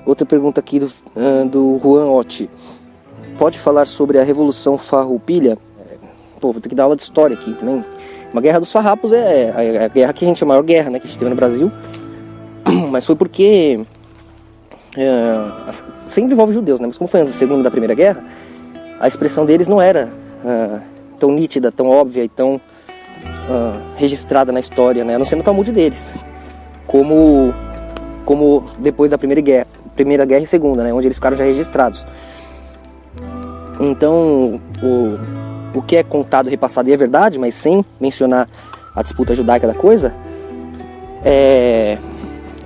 Outra pergunta aqui do Juan Otti. Pode falar sobre a Revolução Farroupilha? Pô, vou ter que dar aula de história aqui também. Uma guerra dos farrapos é a guerra que a gente, a maior guerra, né, que a gente teve no Brasil. Mas foi porque sempre envolve judeus, né? Mas como foi antes da Segunda e da Primeira Guerra, a expressão deles não era tão nítida, tão óbvia e tão registrada na história, né? A não ser no Talmud deles, como depois da Primeira Guerra e Segunda, né? Onde eles ficaram já registrados. Então, o que é contado, repassado e é verdade, mas sem mencionar a disputa judaica da coisa, é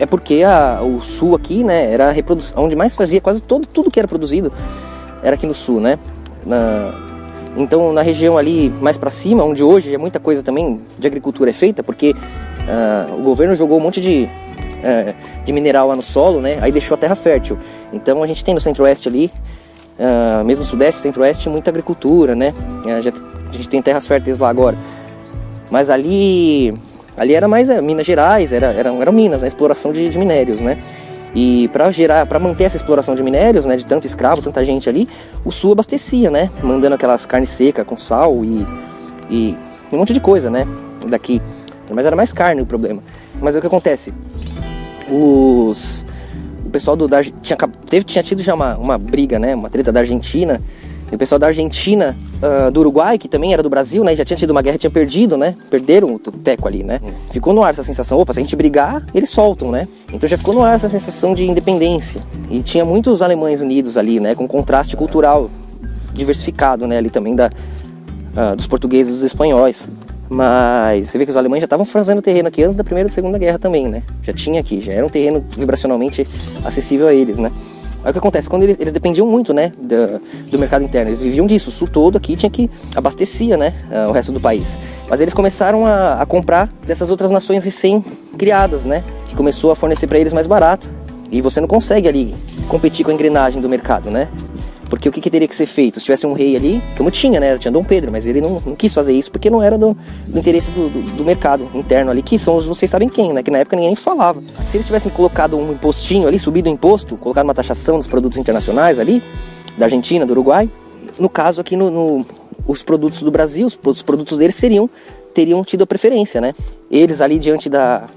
porque o sul aqui, né, era a reprodução, onde mais fazia quase tudo que era produzido era aqui no sul, né? Então, na região ali mais para cima, onde hoje é muita coisa também de agricultura é feita, porque o governo jogou um monte de mineral lá no solo, né? Aí deixou a terra fértil. Então a gente tem no centro-oeste ali, mesmo sudeste, centro-oeste, muita agricultura, né? A gente tem terras férteis lá agora. Mas ali era mais Minas Gerais, eram minas, né? Exploração de minérios, né? E para manter essa exploração de minérios, né, de tanto escravo, tanta gente ali, o sul abastecia, né, mandando aquelas carnes secas com sal e um monte de coisa, né, daqui. Mas era mais carne o problema. Mas o que acontece? O pessoal tinha tido já uma briga, né, uma treta da Argentina. E o pessoal da Argentina, do Uruguai, que também era do Brasil, né, já tinha tido uma guerra, tinha perdido, né, perderam o teco ali, né. Ficou no ar essa sensação, opa, se a gente brigar, eles soltam, né. Então já ficou no ar essa sensação de independência. E tinha muitos alemães unidos ali, né, com contraste cultural diversificado, né, ali também dos portugueses e dos espanhóis. Mas você vê que os alemães já estavam fazendo terreno aqui antes da Primeira e da Segunda Guerra também, né. Já tinha aqui, já era um terreno vibracionalmente acessível a eles, né. Aí o que acontece? Quando eles dependiam muito, né, do mercado interno, eles viviam disso, o sul todo aqui tinha que abastecia, né, o resto do país. Mas eles começaram a comprar dessas outras nações recém-criadas, né, que começou a fornecer para eles mais barato. E você não consegue ali competir com a engrenagem do mercado, né? Porque o que teria que ser feito? Se tivesse um rei ali, como tinha, né? Tinha Dom Pedro, mas ele não quis fazer isso porque não era do interesse do mercado interno ali, que são vocês sabem quem, né? Que na época ninguém nem falava. Se eles tivessem colocado um impostinho ali, subido o imposto, colocado uma taxação dos produtos internacionais ali, da Argentina, do Uruguai, no caso aqui os produtos do Brasil, os produtos deles teriam tido a preferência, né? Eles ali diante da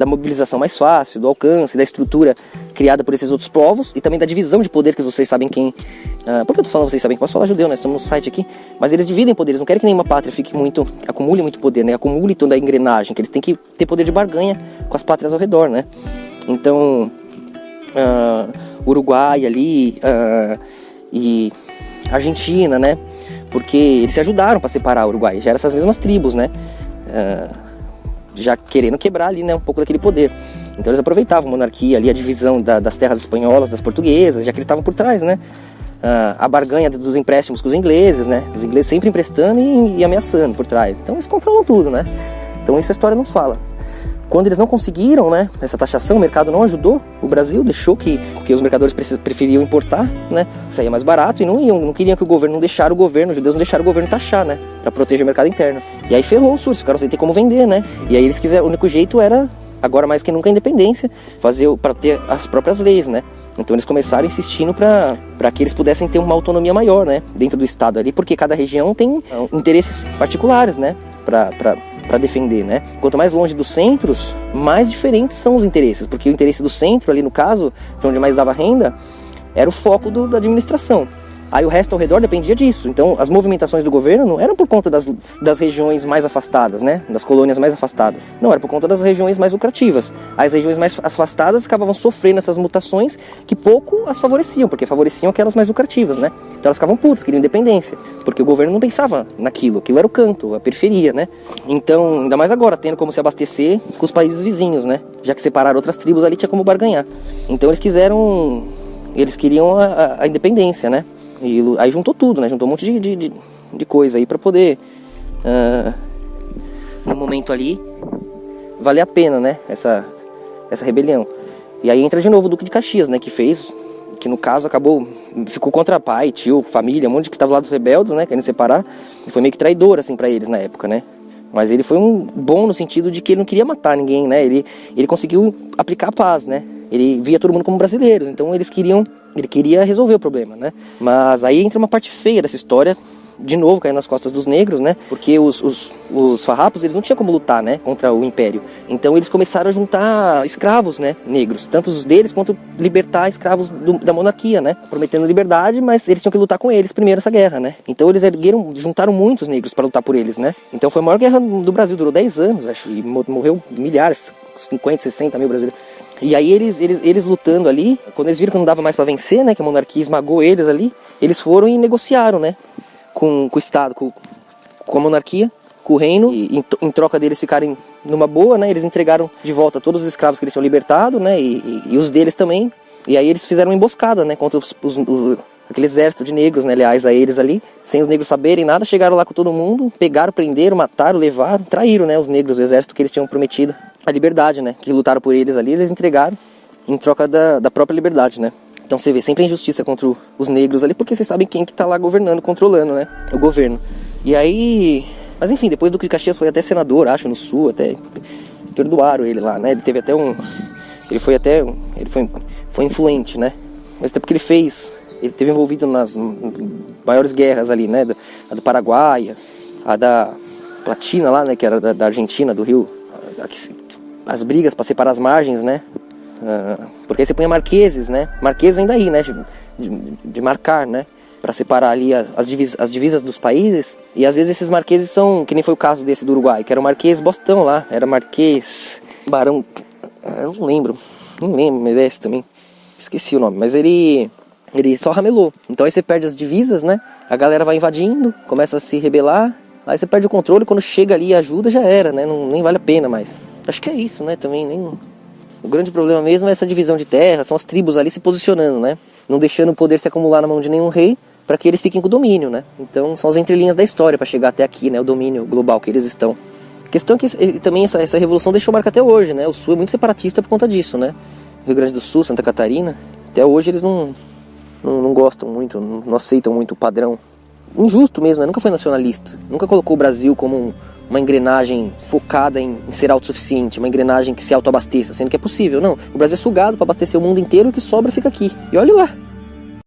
mobilização mais fácil, do alcance, da estrutura criada por esses outros povos e também da divisão de poder que vocês sabem quem... por que eu tô falando vocês sabem? Posso falar judeu, né? Estamos no site aqui. Mas eles dividem poderes, não querem que nenhuma pátria acumule muito poder, né? Acumule toda a engrenagem, que eles têm que ter poder de barganha com as pátrias ao redor, né? Então, Uruguai ali e Argentina, né? Porque eles se ajudaram para separar o Uruguai, já eram essas mesmas tribos, né? Já querendo quebrar ali, né, um pouco daquele poder. Então eles aproveitavam a monarquia ali, a divisão das terras espanholas, das portuguesas, já que eles estavam por trás, né? A barganha dos empréstimos com os ingleses, né? Os ingleses sempre emprestando e ameaçando por trás. Então eles controlam tudo, né? Então isso a história não fala. Quando eles não conseguiram, né, essa taxação, o mercado não ajudou o Brasil, deixou porque os mercadores preferiam importar, né, saía mais barato e não queriam que os judeus não deixaram o governo taxar, né, para proteger o mercado interno. E aí ferrou o sul, ficaram sem ter como vender, né, e aí eles quiseram, o único jeito era, agora mais que nunca, a independência, para ter as próprias leis, né. Então eles começaram insistindo para que eles pudessem ter uma autonomia maior, né, dentro do estado ali, porque cada região tem interesses particulares, né, para defender, né? Quanto mais longe dos centros, mais diferentes são os interesses, porque o interesse do centro, ali no caso, de onde mais dava renda, era o foco da administração. Aí o resto ao redor dependia disso. Então as movimentações do governo não eram por conta das regiões mais afastadas, né? Das colônias mais afastadas. Não, era por conta das regiões mais lucrativas. As regiões mais afastadas acabavam sofrendo essas mutações que pouco as favoreciam, porque favoreciam aquelas mais lucrativas, né? Então elas ficavam putas, queriam independência, porque o governo não pensava naquilo, aquilo era o canto, a periferia, né? Então, ainda mais agora, tendo como se abastecer com os países vizinhos, né? Já que separaram outras tribos ali, tinha como barganhar. Então eles queriam a independência, né? E aí juntou tudo, né? Juntou um monte de coisa aí pra poder, no momento ali, valer a pena, né? Essa rebelião. E aí entra de novo o Duque de Caxias, né? Que no caso ficou contra pai, tio, família, um monte que tava lá dos rebeldes, né? Querendo separar. E foi meio que traidor, assim, pra eles na época, né? Mas ele foi um bom no sentido de que ele não queria matar ninguém, né? Ele conseguiu aplicar a paz, né? Ele via todo mundo como brasileiros, então ele queria resolver o problema, né? Mas aí entra uma parte feia dessa história, de novo caindo nas costas dos negros, né? Porque os farrapos, eles não tinham como lutar, né? Contra o império. Então eles começaram a juntar escravos, né? Negros, tanto os deles quanto libertar escravos da monarquia, né? Prometendo liberdade, mas eles tinham que lutar com eles primeiro essa guerra, né? Então eles juntaram muitos negros para lutar por eles, né? Então foi a maior guerra do Brasil, durou 10 anos, acho, e morreu milhares, 50, 60 mil brasileiros. E aí eles lutando ali, quando eles viram que não dava mais para vencer, né? Que a monarquia esmagou eles ali, eles foram e negociaram, né? Com o Estado, com a monarquia, com o reino, e em troca deles ficarem numa boa, né? Eles entregaram de volta todos os escravos que eles tinham libertado, né? E os deles também. E aí eles fizeram uma emboscada, né? Contra aquele exército de negros, né? Aliás, a eles ali, sem os negros saberem nada, chegaram lá com todo mundo, pegaram, prenderam, mataram, levaram, traíram, né? Os negros, o exército que eles tinham prometido a liberdade, né? Que lutaram por eles ali, eles entregaram em troca da própria liberdade, né? Então você vê sempre a injustiça contra os negros ali, porque vocês sabem quem que tá lá governando, controlando, né? O governo. E aí... Mas enfim, depois do que Caxias foi até senador, acho, no Sul, até perdoaram ele lá, né? Ele teve até foi influente, né? Mas até porque ele teve envolvido nas maiores guerras ali, né? A do Paraguai, a da Platina lá, né? Que era da Argentina, do Rio. As brigas para separar as margens, né? Porque aí você põe marqueses, né? Marquês vem daí, né? De marcar, né? Para separar ali as divisas dos países. E às vezes esses marqueses são, que nem foi o caso desse do Uruguai, que era o Marquês Bostão lá, era Marquês Barão, eu não lembro desse também, esqueci o nome, mas ele só ramelou. Então aí você perde as divisas, né? A galera vai invadindo, começa a se rebelar, aí você perde o controle, quando chega ali e ajuda já era, né? Nem vale a pena mais. Acho que é isso, né? Também o grande problema mesmo é essa divisão de terra, são as tribos ali se posicionando, né? Não deixando o poder se acumular na mão de nenhum rei, para que eles fiquem com o domínio, né? Então são as entrelinhas da história para chegar até aqui, né? O domínio global que eles estão. A questão é que também essa revolução deixou marca até hoje, né? O Sul é muito separatista por conta disso, né? Rio Grande do Sul, Santa Catarina, até hoje eles não gostam muito, não aceitam muito o padrão. Injusto mesmo, né? Nunca foi nacionalista, nunca colocou o Brasil como uma engrenagem focada em ser autossuficiente, uma engrenagem que se autoabasteça, sendo que é possível. Não, o Brasil é sugado para abastecer o mundo inteiro e o que sobra fica aqui. E olha lá.